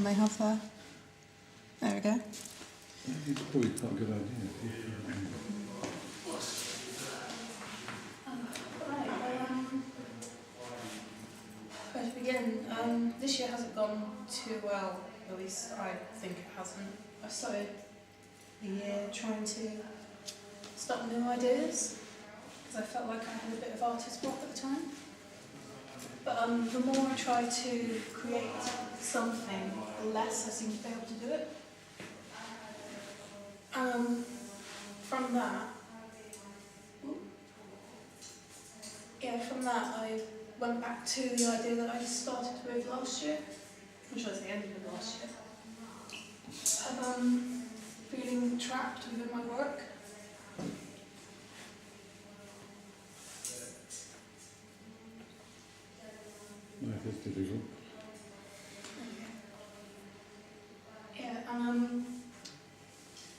They have there. There we go. It's probably quite a good idea. Where to begin? This year hasn't gone too well, at least I think it hasn't. I started the year trying to start new ideas, because I felt like I had a bit of artist block at the time. But the more I try to create something, the less I seem to be able to do it. From that, I went back to the idea that I started with last year, which was the end of last year, of feeling trapped within my work. Life is difficult. Yeah, and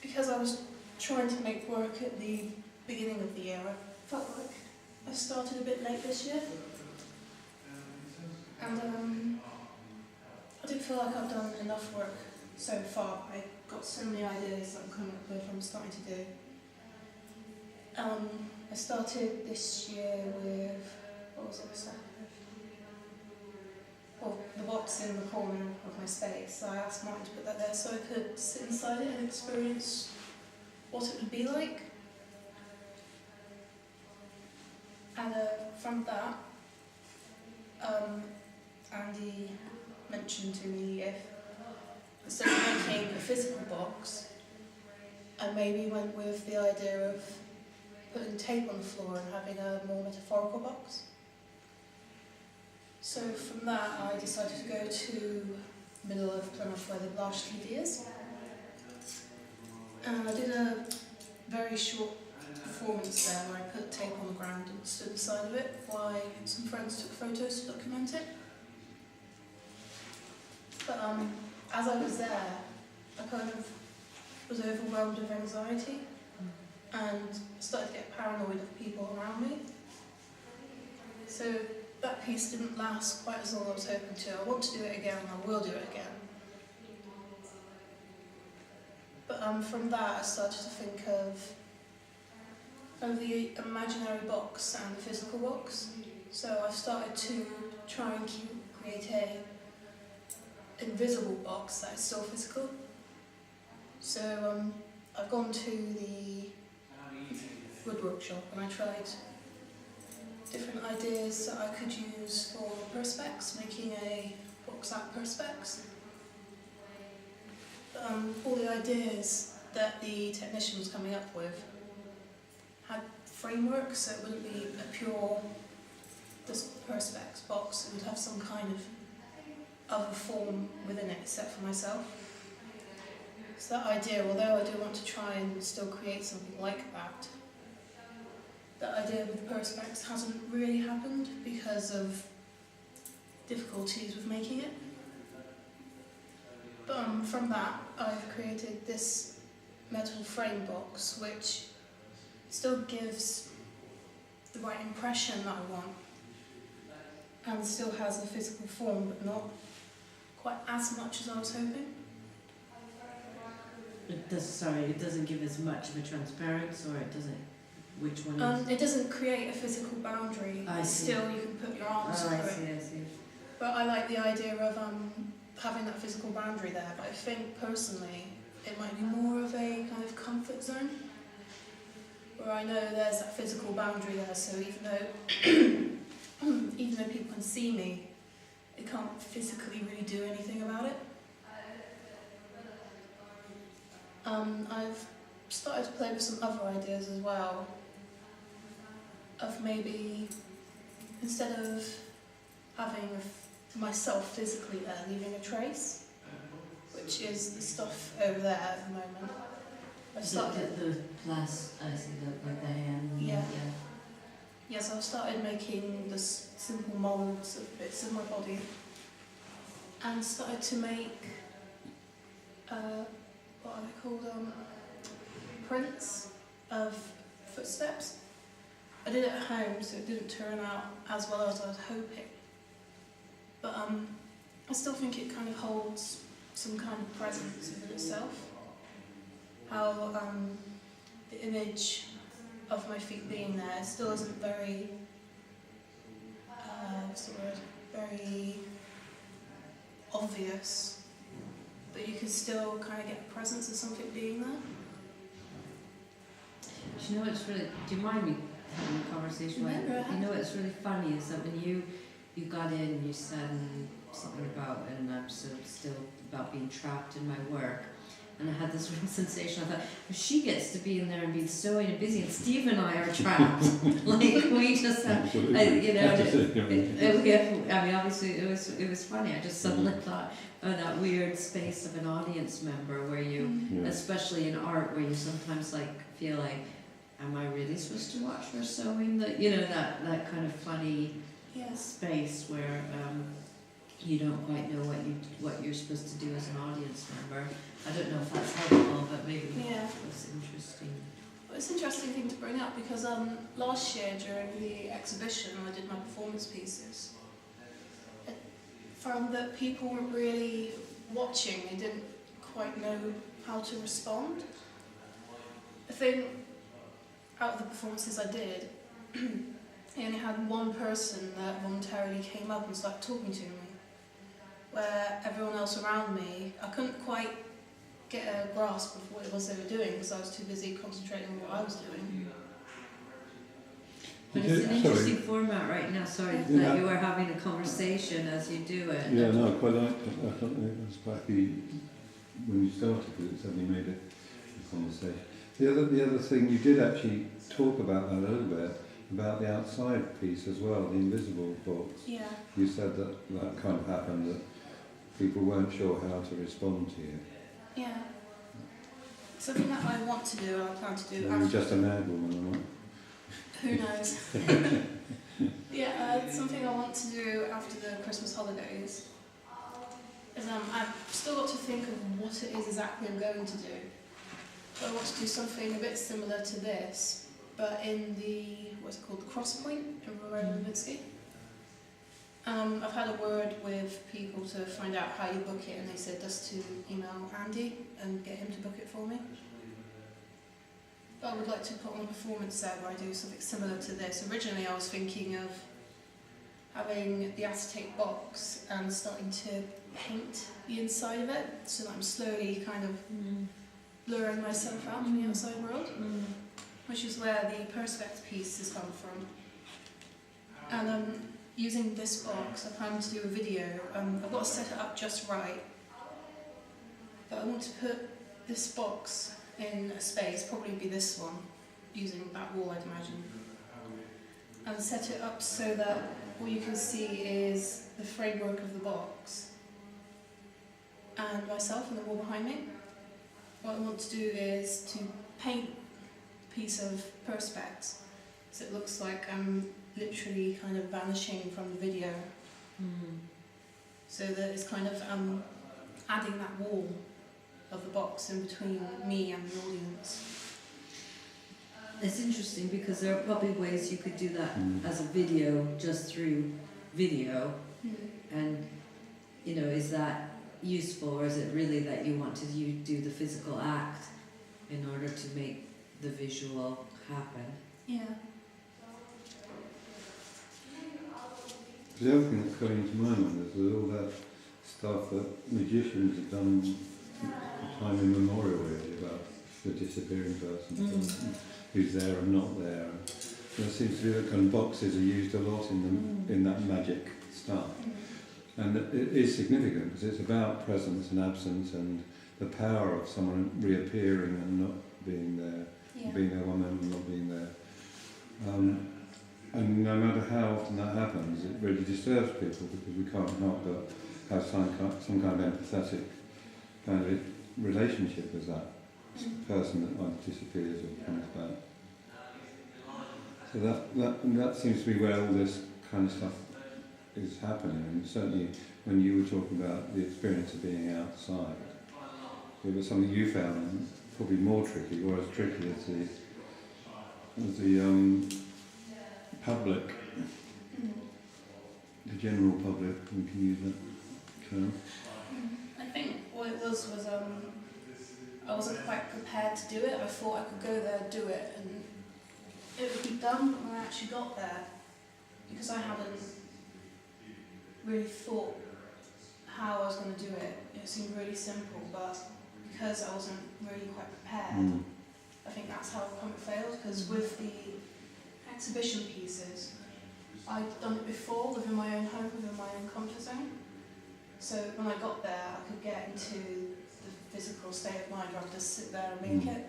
because I was trying to make work at the beginning of the year, I felt like I started a bit late this year. And I do feel like I've done enough work so far. I got so many ideas that I'm coming up with, I'm starting to do. I started this year with, what was it I started with? Well, the box in the corner of my space. So I asked Martin to put that there so I could sit inside it and experience what it would be like. And from that, Andy mentioned to me if instead of making a physical box, I maybe went with the idea of putting tape on the floor and having a more metaphorical box. So from that, I decided to go to the middle of Plymouth where the large TV is. And I did a very short performance there where I put tape on the ground and stood beside of it while some friends took photos to document it. But as I was there, I kind of was overwhelmed with anxiety and started to get paranoid of people around me. So that piece didn't last quite as long as I was hoping to. I want to do it again and I will do it again. But from that I started to think of the imaginary box and the physical box. So I've started to try and create a invisible box that is still physical. So I've gone to the wood workshop and I tried different ideas that I could use for perspex, making a box out of perspex. All the ideas that the technician was coming up with had framework, so it wouldn't be a pure just perspex box. It would have some kind of other form within it, except for myself. So that idea, although I do want to try and still create something like that, that idea with perspex hasn't really happened because of difficulties with making it. But from that, I've created this metal frame box, which still gives the right impression that I want, and still has the physical form, but not quite as much as I was hoping. It doesn't give as much of a transparency, or it doesn't. Which one is? It doesn't create a physical boundary. I see. Still, you can put your arms through it. I see. But I like the idea of having that physical boundary there. But I think personally, it might be more of a kind of comfort zone, where I know there's that physical boundary there. So even though people can see me, they can't physically really do anything about it. I've started to play with some other ideas as well, of maybe, instead of having myself physically there, leaving a trace, which is the stuff over there at the moment. I've started the plus, I see with the hand. Yeah. Yes, I've started making this simple moulds of bits of my body, and started to make what are they called? Prints of footsteps. I did it at home, so it didn't turn out as well as I was hoping. But I still think it kind of holds some kind of presence within itself. How the image of my feet being there still isn't very, what's the word, very obvious, but you can still kind of get the presence of something being there. Do you know what's really, do you mind me having a conversation with No, go ahead. you? Know what's really funny is that when you got in, you said something about an episode still about being trapped in my work. And I had this real sensation. I thought, if she gets to be in there and be sewing and busy, and Steve and I are trapped. Like, we just have, you know, I mean, obviously it was funny. I just suddenly thought of that weird space of an audience member where you, especially in art, where you sometimes like feel like, am I really supposed to watch her sewing? That, you know, that kind of funny space where you don't quite know what you're supposed to do as an audience member. I don't know if that's helpful, but maybe it's interesting. Well, it's an interesting thing to bring up because last year during the exhibition when I did my performance pieces, I found that people weren't really watching. They didn't quite know how to respond. I think out of the performances I did, I only had one person that voluntarily came up and started talking to me, where everyone else around me, I couldn't quite get a grasp of what it was they were doing because I was too busy concentrating on what I was doing. But it's an interesting format right now, that you were having a conversation as you do it. Yeah, no, I quite liked it. I thought it was quite happy when you started because it suddenly made it a conversation. The other thing, you did actually talk about that a little bit, about the outside piece as well, the invisible box. Yeah. You said that kind of happened, that people weren't sure how to respond to you. Yeah. Something that I want to do, I plan to do You're after. just a mad woman, or not? Who knows? Something I want to do after the Christmas holidays is I've still got to think of what it is exactly I'm going to do. But I want to do something a bit similar to this, but in the, what's it called, the Cross Point in Rowena-Levitsky. I've had a word with people to find out how you book it, and they said just to email Andy and get him to book it for me. But I would like to put on a performance there where I do something similar to this. Originally I was thinking of having the acetate box and starting to paint the inside of it, so that I'm slowly kind of luring myself out from the outside world, which is where the Perspex piece has come from. And using this box, I plan to do a video. I've got to set it up just right, but I want to put this box in a space, probably be this one, using that wall I'd imagine, and set it up so that all you can see is the framework of the box and myself and the wall behind me. What I want to do is to paint a piece of Perspex so it looks like I'm literally kind of vanishing from the video, so that it's kind of adding that wall of the box in between me and the audience. It's interesting because there are probably ways you could do that as a video, just through video, and you know, is that useful, or is it really that you want to do the physical act in order to make the visual happen? Yeah. The other thing that's coming to my mind is all that stuff that magicians have done for time immemorial, really, about the disappearing person, who's there and not there. There seems to be that kind of boxes are used a lot in that magic stuff. And it is significant because it's about presence and absence and the power of someone reappearing and not being there, being a woman and not being there. And no matter how often that happens, it really disturbs people because we can't help but have some kind of empathetic kind of relationship with that person that either disappears or comes back. So that seems to be where all this kind of stuff is happening, and certainly when you were talking about the experience of being outside, it was something you found probably more tricky, or as tricky as the public, the general public, we can use that term. I think what what it was I wasn't quite prepared to do it. I thought I could go there, do it, and it would be done. But when I actually got there, because I hadn't really thought how I was going to do it, it seemed really simple. But because I wasn't really quite prepared, I think that's how it failed. Because with the exhibition pieces, I'd done it before within my own home, within my own comfort zone. So when I got there, I could get into the physical state of mind rather than just sit there and make it.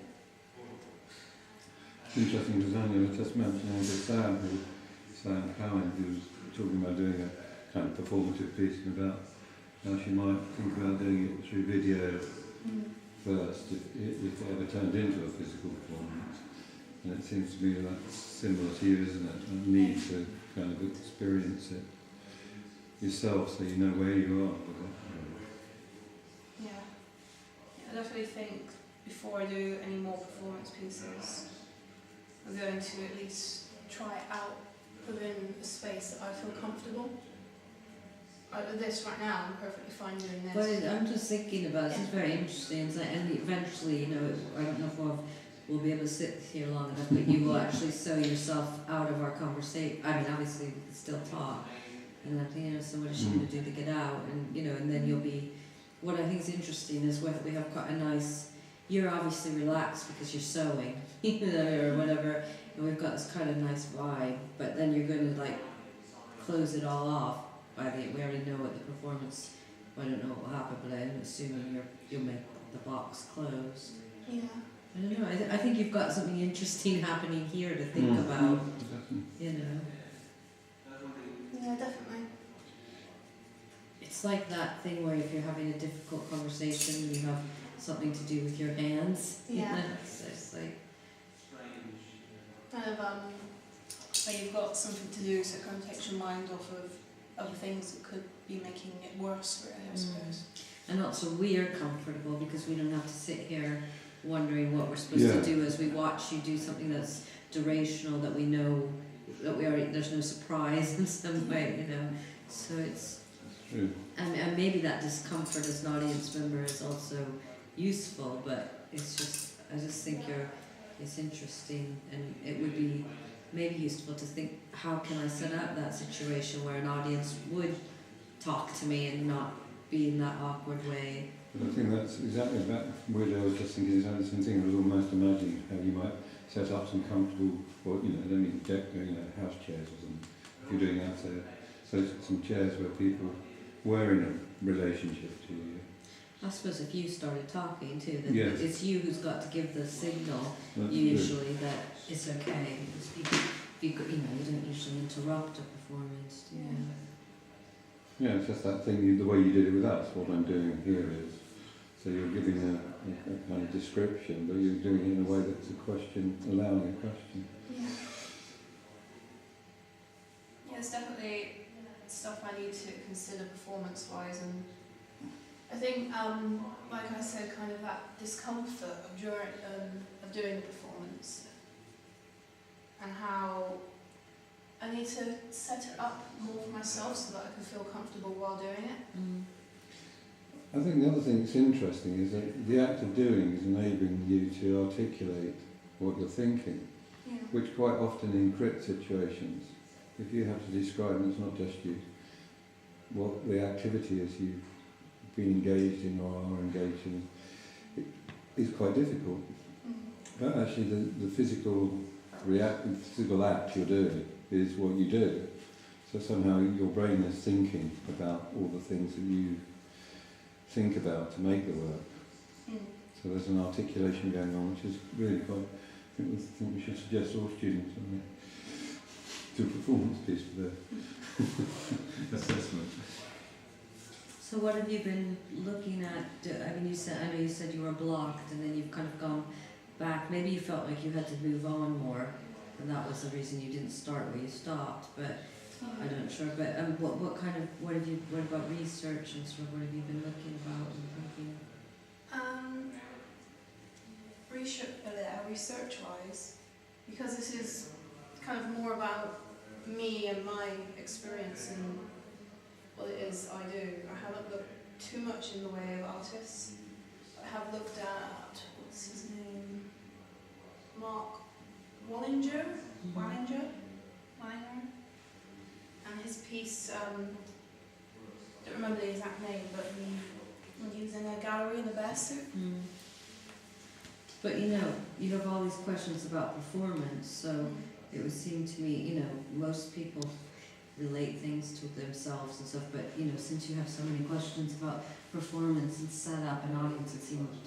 It's interesting because Anya was just mentioning that Sam Cowan, who was talking about doing a kind of performative piece and about how she might think about doing it through video first if it ever turned into a physical performance. And it seems to me that's similar to you, isn't it? A need to kind of experience it yourself so you know where you are with it. Yeah. I definitely think before I do any more performance pieces, I'm going to at least try it out within a space that I feel comfortable. Like with this right now, I'm perfectly fine doing this. Well, I'm just thinking about it. It's very interesting, and eventually, you know, I don't know if we'll be able to sit here long enough, but you will actually sew yourself out of our conversation. I mean, obviously, we can still talk, and I think, you know, so what is she going to do to get out, and you know, and then you'll be. What I think is interesting is we have quite a nice. You're obviously relaxed because you're sewing, you know, or whatever, and we've got this kind of nice vibe. But then you're going to like close it all off. We already know what the performance. I don't know what will happen, but I'm assuming you'll make the box close. Yeah. I don't know. I think you've got something interesting happening here to think about. You know. Yeah, definitely. It's like that thing where if you're having a difficult conversation, you have something to do with your hands. Yeah. You know? It's like. Kind of where you've got something to do, so it kind of takes your mind off of other things that could be making it worse, really, I suppose. And also we are comfortable because we don't have to sit here wondering what we're supposed to do as we watch you do something that's durational, that we know that there's no surprise in some way, you know. So it's true. And maybe that discomfort as an audience member is also useful, but I just think it's interesting, and it would be maybe useful to think, how can I set up that situation where an audience would talk to me and not be in that awkward way. But I think that's exactly that. Where I was just thinking exactly the same thing. I was almost imagining how you might set up some comfortable, or you know, I don't mean house chairs or something. If you're doing that, so some chairs where people were in a relationship to you. I suppose if you started talking too, then Yes. it's you who's got to give the signal That's usually that it's okay. Because you don't usually interrupt a performance, do you? Yeah, it's just that thing, the way you did it with us, what I'm doing here is, so you're giving a kind of description, but you're doing it in a way that's a question, allowing a question. Yeah. Yeah, it's definitely stuff I need to consider performance-wise, and I think, like I said, kind of that discomfort of doing the performance, and how I need to set it up more for myself so that I can feel comfortable while doing it. I think the other thing that's interesting is that the act of doing is enabling you to articulate what you're thinking, which quite often in crit situations, if you have to describe, and it's not just you, what the activity is you've been engaged in or are engaged in, it is quite difficult. But actually the physical act you're doing is what you do. So somehow your brain is thinking about all the things that you think about to make the work. So there's an articulation going on, which is really quite, I think we should suggest all students do a performance piece for their assessment. So what have you been looking at? I mean, I know you said you were blocked, and then you've kind of gone back. Maybe you felt like you had to move on more, and that was the reason you didn't start where you stopped. But I'm not sure. But what about research and sort of what have you been looking about and thinking? Research-wise, because this is kind of more about me and my experience and what it is I do. I haven't looked too much in the way of artists. I have looked at, what's his name? Mark Wallinger? Wallinger? And his piece, I don't remember the exact name, but when he was in a gallery in a bear suit. But you have all these questions about performance, so it would seem to me, most people relate things to themselves and stuff, but since you have so many questions about performance and setup and audience,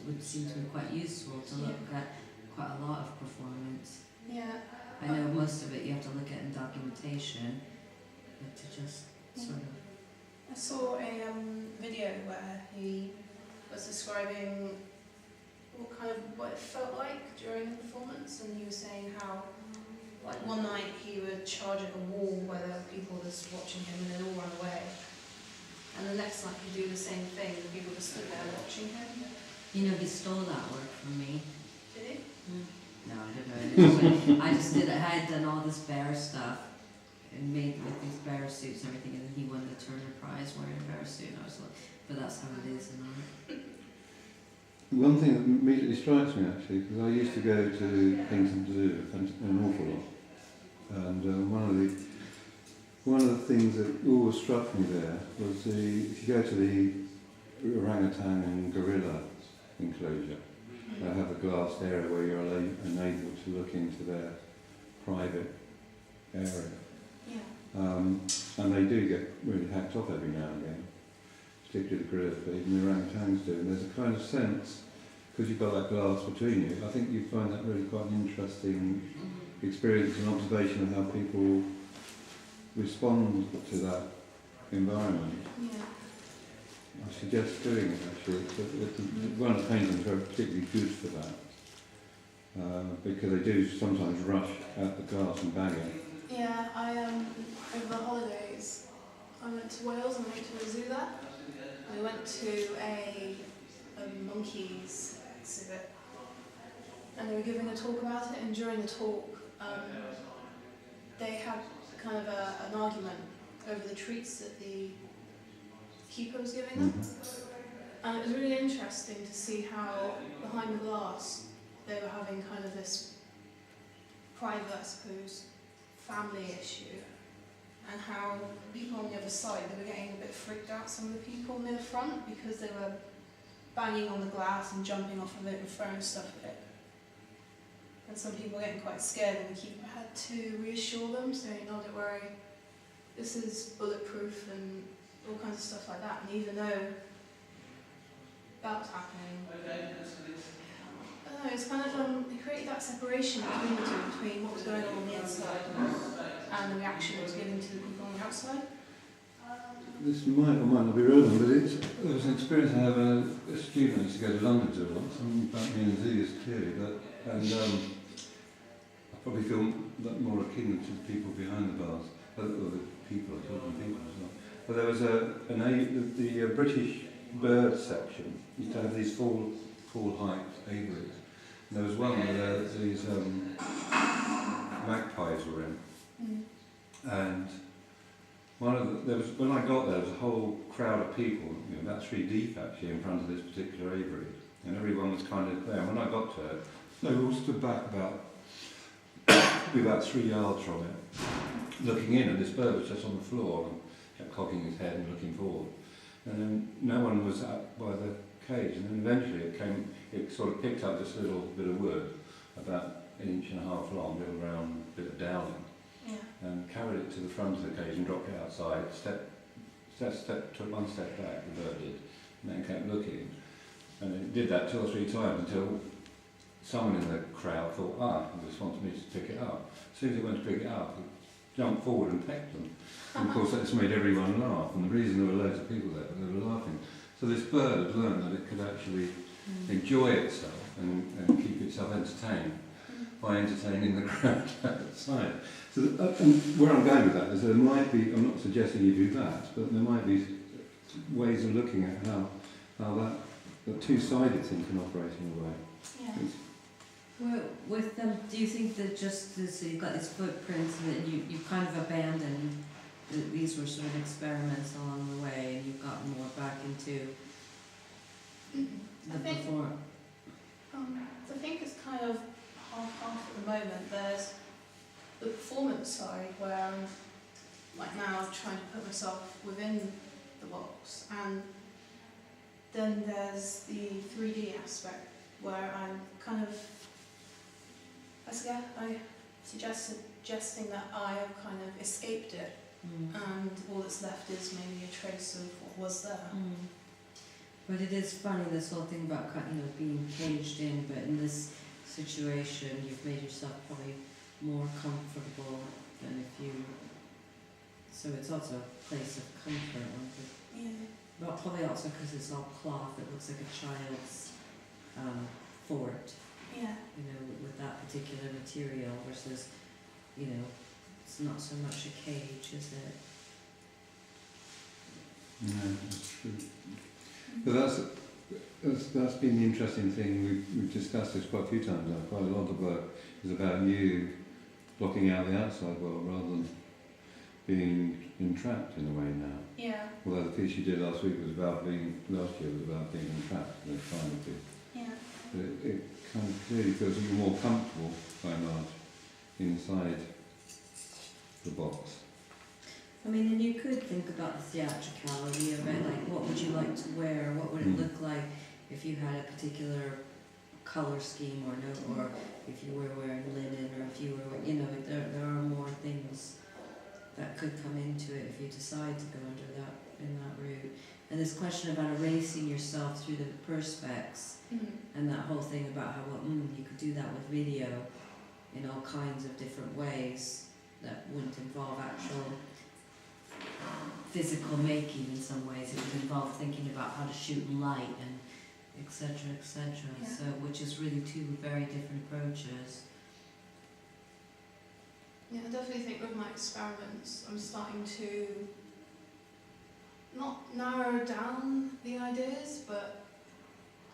would seem to be quite useful to look at quite a lot of performance. Yeah. I know most of it you have to look at in documentation, but to just sort of... I saw a video where he was describing what it felt like during the performance, and he was saying how, like, one night he would charge at a wall where there were people just watching him and they'd all run away. And the next night he'd do the same thing, and people just stood there watching him. He stole that work from me. Did he? No, I don't know. I just I had done all this bear stuff and made with these bear suits and everything, and then he won the Turner Prize wearing a bear suit, and I was like, but that's how it is in art. One thing that immediately strikes me, actually, because I used to go to Kensington Zoo an awful lot, and one of the things that always struck me there was if you go to the orangutan and gorilla enclosure, they have a glass area where you're enabled to look into their private area. And they do get really hacked off every now and again, particularly the gorillas, but even the orangutans do. And there's a kind of sense, because you've got that glass between you, I think you find that really quite an interesting experience and observation of how people respond to that environment. Yeah. I suggest doing it, actually. One of the paintings are particularly good for that, because they do sometimes rush at the glass and bang it. Yeah, over the holidays, I went to Wales and went to a zoo there. We went to a monkeys exhibit, and they were giving a talk about it, and during the talk, they had kind of an argument over the treats that the keeper was giving them. And it was really interesting to see how behind the glass they were having kind of this private, I suppose, family issue, and how people on the other side, they were getting a bit freaked out, some of the people near the front, because they were banging on the glass and jumping off of it and throwing stuff at it. And some people were getting quite scared, and the keeper had to reassure them, saying, "No, don't worry, this is bulletproof," and all kinds of stuff like that. And even though that was happening, I don't know, it's kind of, it created that separation between the two, between what was going on the inside and the reaction it was giving to the people on the outside. This might or might not be relevant, but there was an experience I had a student who used to go to London to once, and about me and Zeus clearly, and I probably feel more akin to the people behind the bars, or the people, I told them people as well. But there was the British bird section used to have these full height aviaries. And there was one where these magpies were in, and when I got there was a whole crowd of people, about 3 deep actually, in front of this particular aviary, and everyone was kind of there. And when I got to it, they all stood back probably about 3 yards from it, looking in, and this bird was just on the floor and kept cocking his head and looking forward. And then no one was up by the cage, and then eventually it sort of picked up this little bit of wood, about 1.5 inches long, little round bit of dowling, and carried it to the front of the cage and dropped it outside, took 1 step back, the bird did, and then kept looking. And it did that 2 or 3 times until someone in the crowd thought, he just wants me to pick it up. As soon as he went to pick it up, he jumped forward and pecked them. And of course that's made everyone laugh, and the reason there were loads of people there, they were laughing. So this bird had learned that it could actually enjoy itself and keep itself entertained by entertaining the crowd outside. So and where I'm going with that is there might be, I'm not suggesting you do that, but there might be ways of looking at how that two-sided thing can operate in a way. Yeah. Well, with them, do you think that so you've got these footprints and then you kind of abandoned these were sort of experiments along the way, and you've gotten more back into the I think- before. I think it's kind of half at the moment. There's the performance side where I'm like now trying to put myself within the box, and then there's the 3D aspect where I'm kind of, suggesting that I have kind of escaped it, and all that's left is maybe a trace of what was there. But it is funny, this whole thing about being caged in, but in this situation you've made yourself probably more comfortable than if you, so it's also a place of comfort. Yeah. Well, probably also because it's all cloth, it looks like a child's fort, Yeah. with that particular material versus, it's not so much a cage, is it? No, that's true. But that's been the interesting thing. We've discussed this quite a few times now. Quite a lot of the work is about you blocking out the outside world rather than being entrapped in a way now. Yeah. Although the piece you did last year was about being entrapped in a kind of piece. Yeah. But it kind of clearly feels that you're more comfortable, by and large, inside the box. I mean, and you could think about the theatricality of it, like what would you like to wear, what would it look like if you had a particular colour scheme or if you were wearing linen, or if you were, there are more things that could come into it if you decide to go in that route. And this question about erasing yourself through the perspex, and that whole thing about how you could do that with video in all kinds of different ways that wouldn't involve actual physical making in some ways. It would involve thinking about how to shoot in light and etc. Yeah. So, which is really two very different approaches. Yeah, I definitely think with my experiments, I'm starting to not narrow down the ideas, but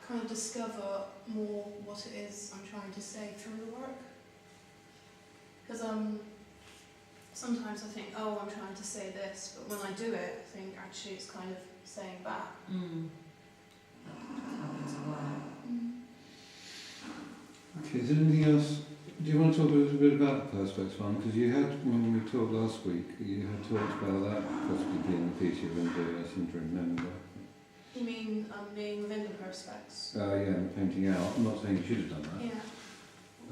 kind of discover more what it is I'm trying to say through the work. Because sometimes I think, oh, I'm trying to say this, but when I do it, I think actually it's kind of saying that. That happens a lot. Okay, is there anything else? Do you want to talk a little bit about the perspex one? Because you had, when we talked last week, you had talked about that possibly being the piece you were going to do, I seem to remember. You mean being within the perspex? Yeah, and painting out. I'm not saying you should have done that. Yeah.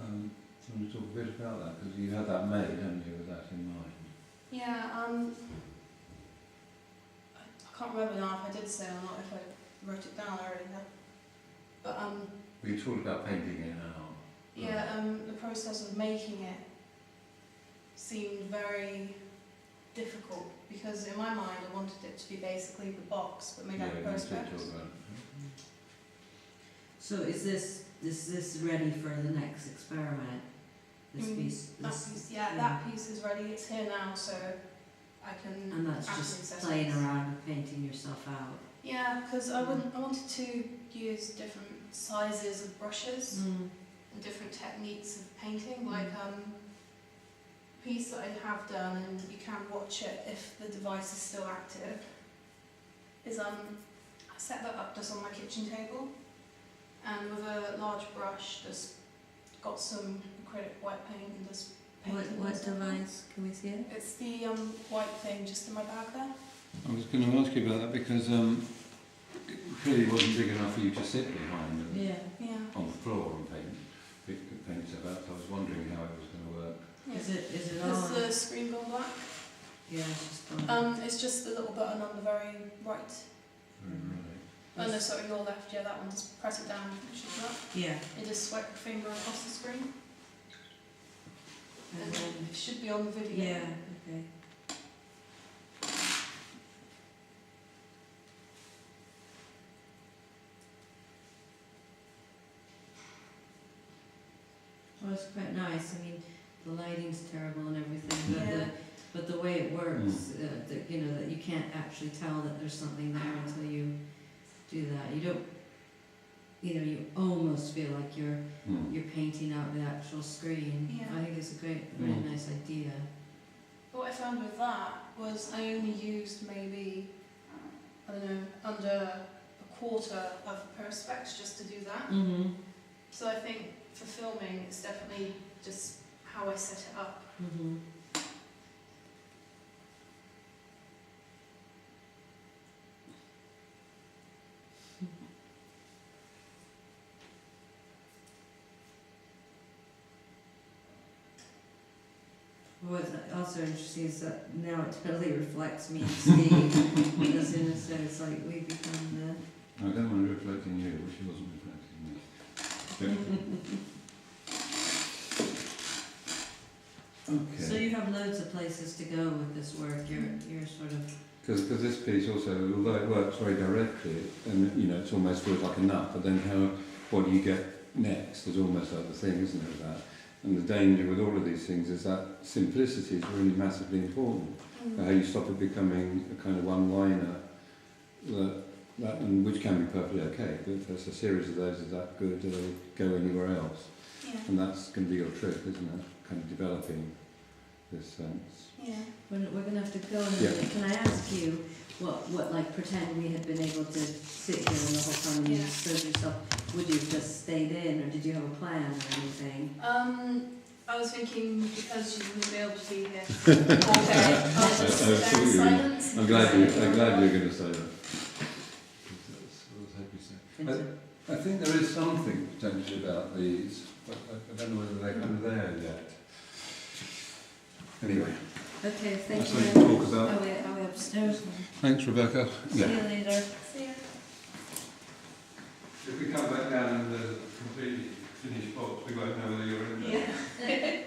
Do you want to talk a bit about that? Because you had that made, hadn't you, with that in mind? Yeah, I can't remember now if I did say or not, if I wrote it down earlier. But We talked about painting it out. yeah, the process of making it seemed very difficult because in my mind I wanted it to be basically the box but made out of perspex. So is this ready for the next experiment? This piece? That piece, yeah, that piece is ready. It's here now, so I can. And that's just playing around with painting yourself out. Yeah, because I wanted to use different sizes of brushes and different techniques of painting. Like a piece that I have done, and you can watch it if the device is still active. Is I set that up just on my kitchen table, and with a large brush, just got some acrylic white paint and just painted. What device? Can we see it? It's the white thing just in my bag there. I was going to ask you about that because it clearly wasn't big enough for you to sit behind and Yeah. on the floor and paint yourself out. So I was wondering how it was going to work. Yeah. Is it Has on? the screen gone black? Yeah, it's just on. It's just the little button on the very right. Right. Oh no, sorry, your left. Yeah, that one. Just press it down. It should come up. Yeah. You just swipe your finger across the screen, And and then, it should be on the video. yeah, okay. Well, it's quite nice. I mean, the lighting's terrible and everything, but Yeah. but the way it works, that that you can't actually tell that there's something there until you do that. You don't, you almost feel like you're painting out the actual screen. Yeah. I think it's a very nice idea. What I found with that was I only used maybe, I don't know, under a quarter of perspex just to do that. Mm-hmm. So I think for filming, it's definitely just how I set it up. Mm-hmm. What's also interesting is that now it totally reflects me and Steve. As soon as it's like we become I don't want to reflect in you, which she wasn't reflecting in me. Okay. So you have loads of places to go with this work. You're sort of Because this piece also, although it works very directly, and you know, it almost feels like a nut, but then what do you get next is almost like the thing, isn't it, that? And the danger with all of these things is that simplicity is really massively important. How you stop it becoming a kind of one-liner, and which can be perfectly okay, but if there's a series of those, is that good, do they go anywhere else? Yeah. And that's going to be your trick, isn't it? Kind of developing this sense. Yeah. we're gonna have to go in a Yeah. minute. Can I ask you what like pretend we had been able to sit here and the whole time and you Yeah. showed yourself, would you have just stayed in or did you have a plan or anything? I was thinking because you wouldn't be able to be here. Okay, I'll just sit there in silence. I'm glad you're going to say that. That's what I was hoping to say. I think there is something potentially about these, but I don't know whether they're kind of there yet. Anyway, Okay, thank that's you what you very talk much. about. Are we upstairs? Thanks, Rebecca. See you later. See ya. If we come back down and there's a completely finished box, we won't know whether you're in there. Yeah.